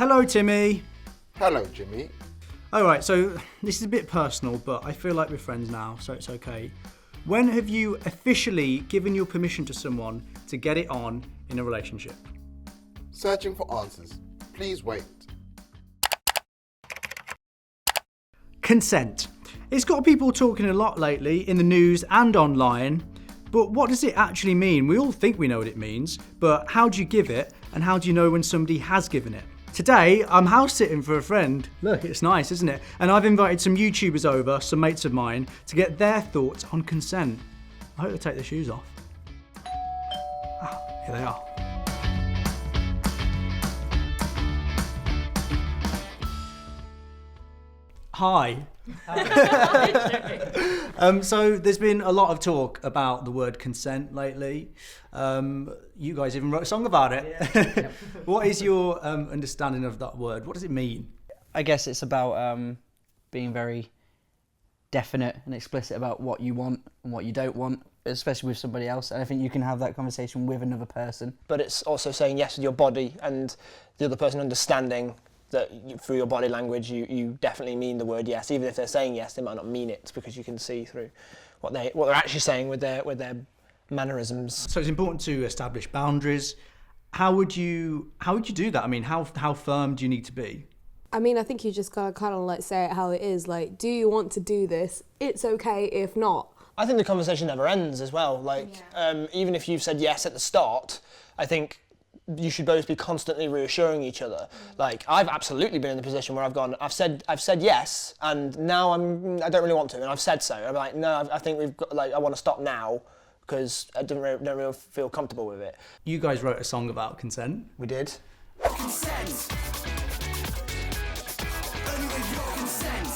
Hello, Timmy. Hello, Jimmy. Alright, so this is a bit personal, but I feel like we're friends now, so it's okay. When have you officially given your permission to someone to get it on in a relationship? Searching for answers. Please wait. Consent. It's got people talking a lot lately in the news and online, but what does it actually mean? We all think we know what it means, but how do you give it, and how do you know when somebody has given it? Today, I'm house sitting for a friend. Look, it's nice, isn't it? And I've invited some YouTubers over, some mates of mine, to get their thoughts on consent. I hope they take their shoes off. Ah, here they are. Hi. So there's been a lot of talk about the word consent lately. You guys even wrote a song about it. Yeah. What is your understanding of that word? What does it mean? I guess it's about being very definite and explicit about what you want and what you don't want, especially with somebody else. And I think you can have that conversation with another person. But it's also saying yes with your body and the other person understanding that through your body language you definitely mean the word yes. Even if they're saying yes, they might not mean it, because you can see through what they're actually saying with their mannerisms. So it's important to establish boundaries. How would you do that? I mean, how firm do you need to be? I mean, I think you just gotta kind of like say it how it is. Like, do you want to do this? It's okay if not. I think the conversation never ends as well. Like, even if you've said yes at the start, I think you should both be constantly reassuring each other. Like, I've absolutely been in the position where I've said yes, and now I don't really want to, and I've said so. I'm like, no, I think we've got, like, I want to stop now because I don't really feel comfortable with it. You guys wrote a song about consent. We did. Consent. Only with your consent.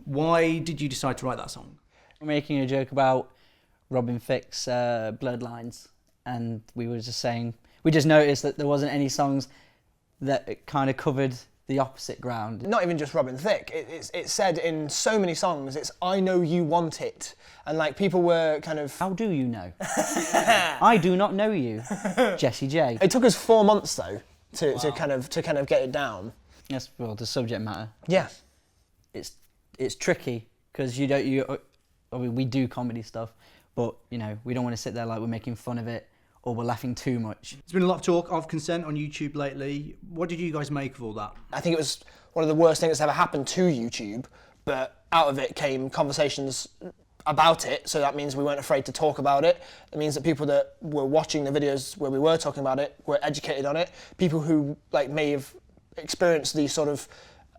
Why did you decide to write that song? We're making a joke about Robin Thicke's Bloodlines. And we were just saying, we just noticed that there wasn't any songs that kind of covered the opposite ground. Not even just Robin Thicke, it's said in so many songs, it's I know you want it. And like, people were kind of... How do you know? I do not know you, Jessie J. It took us 4 months though to kind of get it down. Yes, well, the subject matter. Yeah. It's tricky, because I mean, we do comedy stuff, but you know, we don't want to sit there like we're making fun of it or we're laughing too much. There's been a lot of talk of consent on YouTube lately. What did you guys make of all that? I think it was one of the worst things that's ever happened to YouTube, but out of it came conversations about it, so that means we weren't afraid to talk about it. It means that people that were watching the videos where we were talking about it were educated on it. People who like may have experienced these sort of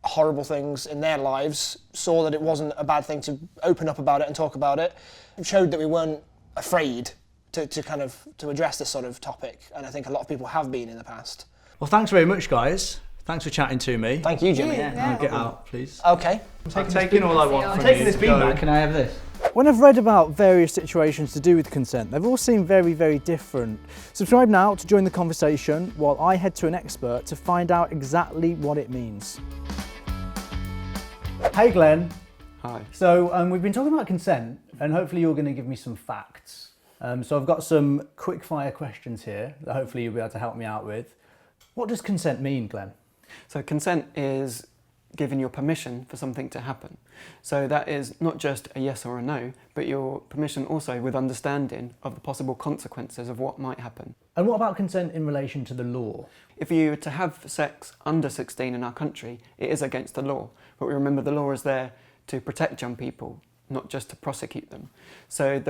horrible things in their lives saw that it wasn't a bad thing to open up about it and talk about it. It showed that we weren't afraid to address this sort of topic, and I think a lot of people have been in the past. Well, thanks very much, guys. Thanks for chatting to me. Thank you, Jimmy. Yeah. Get out, please. Okay. I'm taking all I want from you. I'm taking this bean back. Can I have this? When I've read about various situations to do with consent, they've all seemed very, very different. Subscribe now to join the conversation while I head to an expert to find out exactly what it means. Hey, Glenn. Hi. So we've been talking about consent, and hopefully you're going to give me some facts. So I've got some quick fire questions here that hopefully you'll be able to help me out with. What does consent mean, Glenn? So consent is giving your permission for something to happen. So that is not just a yes or a no, but your permission also with understanding of the possible consequences of what might happen. And what about consent in relation to the law? If you were to have sex under 16 in our country, it is against the law. But we remember the law is there to protect young people, not just to prosecute them. So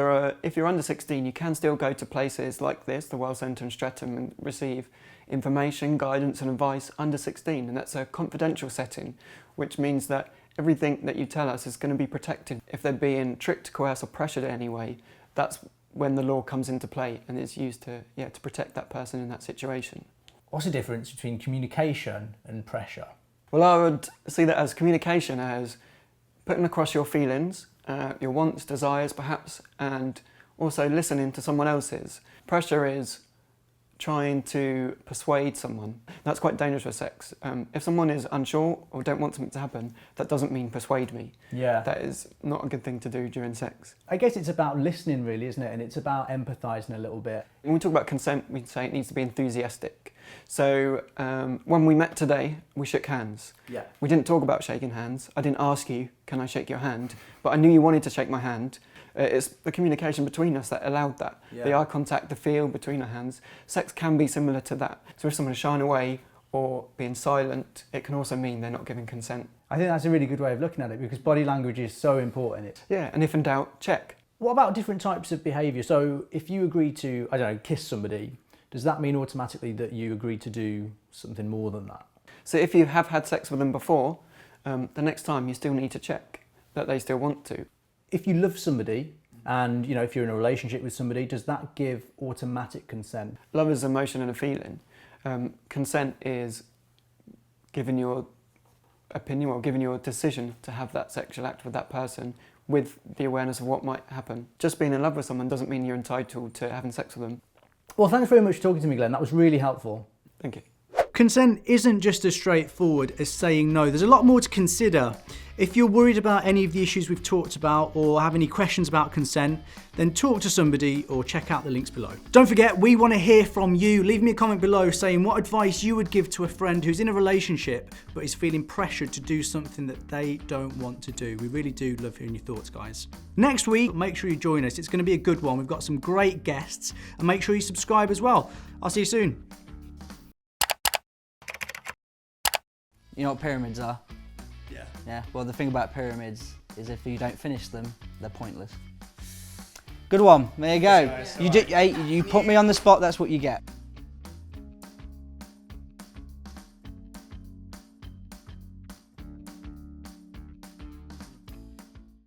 if you're under 16, you can still go to places like this, the World Centre in Streatham, and receive information, guidance and advice under 16, and that's a confidential setting, which means that everything that you tell us is going to be protected. If they're being tricked, coerced or pressured in any way, that's when the law comes into play and it's used to protect that person in that situation. What's the difference between communication and pressure? Well, I would see that as communication as putting across your feelings, your wants, desires perhaps, and also listening to someone else's. Pressure is trying to persuade someone. That's quite dangerous for sex. If someone is unsure or don't want something to happen, that doesn't mean persuade me. Yeah. That is not a good thing to do during sex. I guess it's about listening really, isn't it? And it's about empathising a little bit. When we talk about consent, we say it needs to be enthusiastic. So when we met today, we shook hands. Yeah. We didn't talk about shaking hands. I didn't ask you, can I shake your hand? But I knew you wanted to shake my hand. It's the communication between us that allowed that. Yeah. The eye contact, the feel between our hands. Sex can be similar to that. So if someone's shying away or being silent, it can also mean they're not giving consent. I think that's a really good way of looking at it because body language is so important. Yeah, and if in doubt, check. What about different types of behaviour? So if you agree to, I don't know, kiss somebody, does that mean automatically that you agree to do something more than that? So if you have had sex with them before, the next time you still need to check that they still want to. If you love somebody and, you know, if you're in a relationship with somebody, does that give automatic consent? Love is emotion and a feeling. Consent is giving your opinion or giving your decision to have that sexual act with that person with the awareness of what might happen. Just being in love with someone doesn't mean you're entitled to having sex with them. Well, thanks very much for talking to me, Glenn. That was really helpful. Thank you. Consent isn't just as straightforward as saying no. There's a lot more to consider. If you're worried about any of the issues we've talked about or have any questions about consent, then talk to somebody or check out the links below. Don't forget, we want to hear from you. Leave me a comment below saying what advice you would give to a friend who's in a relationship but is feeling pressured to do something that they don't want to do. We really do love hearing your thoughts, guys. Next week, make sure you join us. It's going to be a good one. We've got some great guests, and make sure you subscribe as well. I'll see you soon. You know what pyramids are? Yeah, well the thing about pyramids is if you don't finish them, they're pointless. Good one, there you go. You put me on the spot, that's what you get.